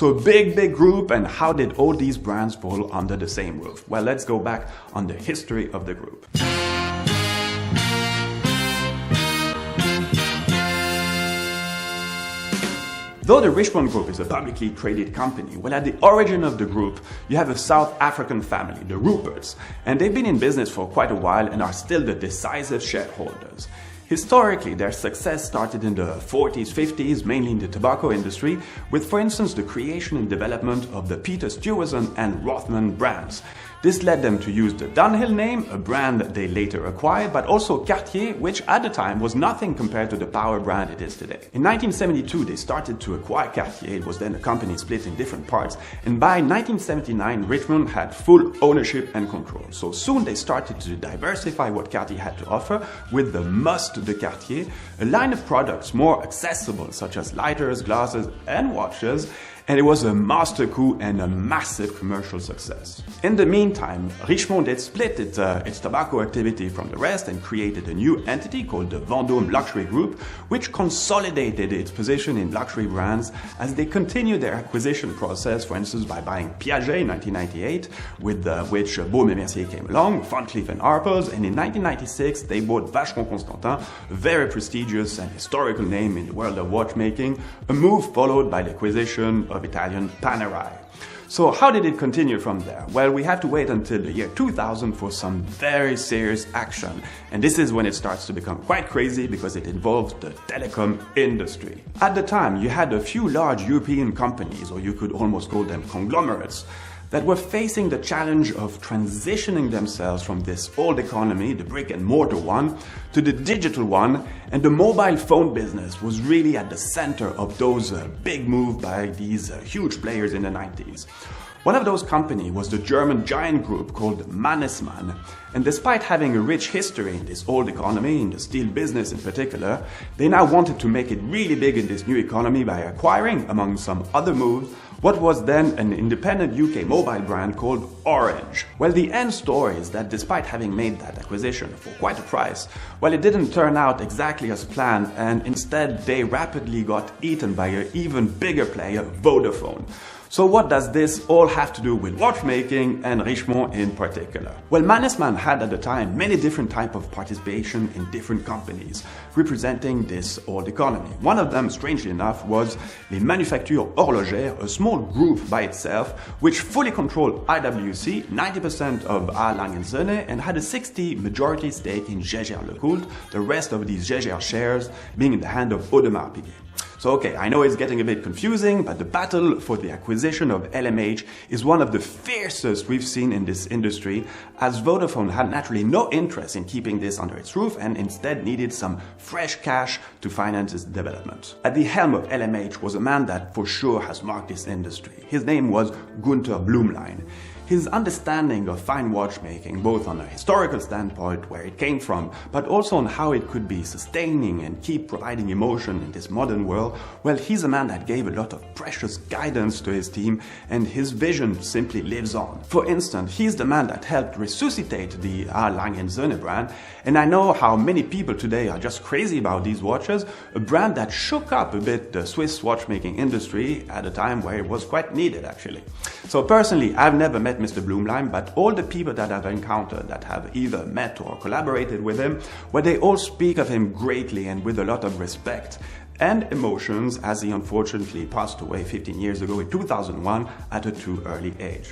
So a big group, and how did all these brands fall under the same roof? Well, let's go back on the history of the group. Though the Richemont Group is a publicly traded company, well, at the origin of the group, you have a South African family, the Ruperts, and they've been in business for quite a while and are still the decisive shareholders. Historically, their success started in the 40s, 50s, mainly in the tobacco industry, with, for instance, the creation and development of the Peter Stuyvesant and Rothman brands. This led them to use the Dunhill name, a brand they later acquired, but also Cartier, which at the time was nothing compared to the power brand it is today. In 1972, they started to acquire Cartier. It was then a company split in different parts, and by 1979, Richemont had full ownership and control. So soon they started to diversify what Cartier had to offer with the Must de Cartier, a line of products more accessible, such as lighters, glasses, and watches, and it was a master coup and a massive commercial success. In the meantime, Richemont did split its tobacco activity from the rest and created a new entity called the Vendôme Luxury Group, which consolidated its position in luxury brands as they continued their acquisition process, for instance by buying Piaget in 1998, with which Baume & Mercier came along, Van Cleef & Arpels, and in 1996 they bought Vacheron Constantin, a very prestigious and historical name in the world of watchmaking, a move followed by the acquisition of Italian Panerai. So how did it continue from there? Well, we have to wait until the year 2000 for some very serious action. And this is when it starts to become quite crazy because it involves the telecom industry. At the time, you had a few large European companies, or you could almost call them conglomerates, that were facing the challenge of transitioning themselves from this old economy, the brick and mortar one, to the digital one, and the mobile phone business was really at the center of those big moves by these huge players in the 90s. One of those companies was the German giant group called Mannesmann, and despite having a rich history in this old economy, in the steel business in particular, they now wanted to make it really big in this new economy by acquiring, among some other moves, what was then an independent UK mobile brand called Orange. Well, the end story is that despite having made that acquisition for quite a price, well, it didn't turn out exactly as planned, and instead they rapidly got eaten by an even bigger player, Vodafone. So what does this all have to do with watchmaking and Richemont in particular? Well, Mannesmann had at the time many different types of participation in different companies representing this old economy. One of them, strangely enough, was Les Manufactures Horlogères, a small group by itself which fully controlled IWC, 90% of A. Lange & Söhne, and had a 60% majority stake in Jaeger-LeCoultre, the rest of these Jaeger shares being in the hand of Audemars Piguet. So okay, I know it's getting a bit confusing, but the battle for the acquisition of LMH is one of the fiercest we've seen in this industry, as Vodafone had naturally no interest in keeping this under its roof and instead needed some fresh cash to finance its development. At the helm of LMH was a man that for sure has marked this industry. His name was Gunther Blümlein. His understanding of fine watchmaking, both on a historical standpoint, where it came from, but also on how it could be sustaining and keep providing emotion in this modern world, well, he's a man that gave a lot of precious guidance to his team, and his vision simply lives on. For instance, he's the man that helped resuscitate the A. Lange & Söhne brand, and I know how many people today are just crazy about these watches, a brand that shook up a bit the Swiss watchmaking industry at a time where it was quite needed, actually. So personally, I've never met Mr. Blümlein, but all the people that I've encountered that have either met or collaborated with him, well, they all speak of him greatly and with a lot of respect and emotions, as he unfortunately passed away 15 years ago in 2001 at a too early age.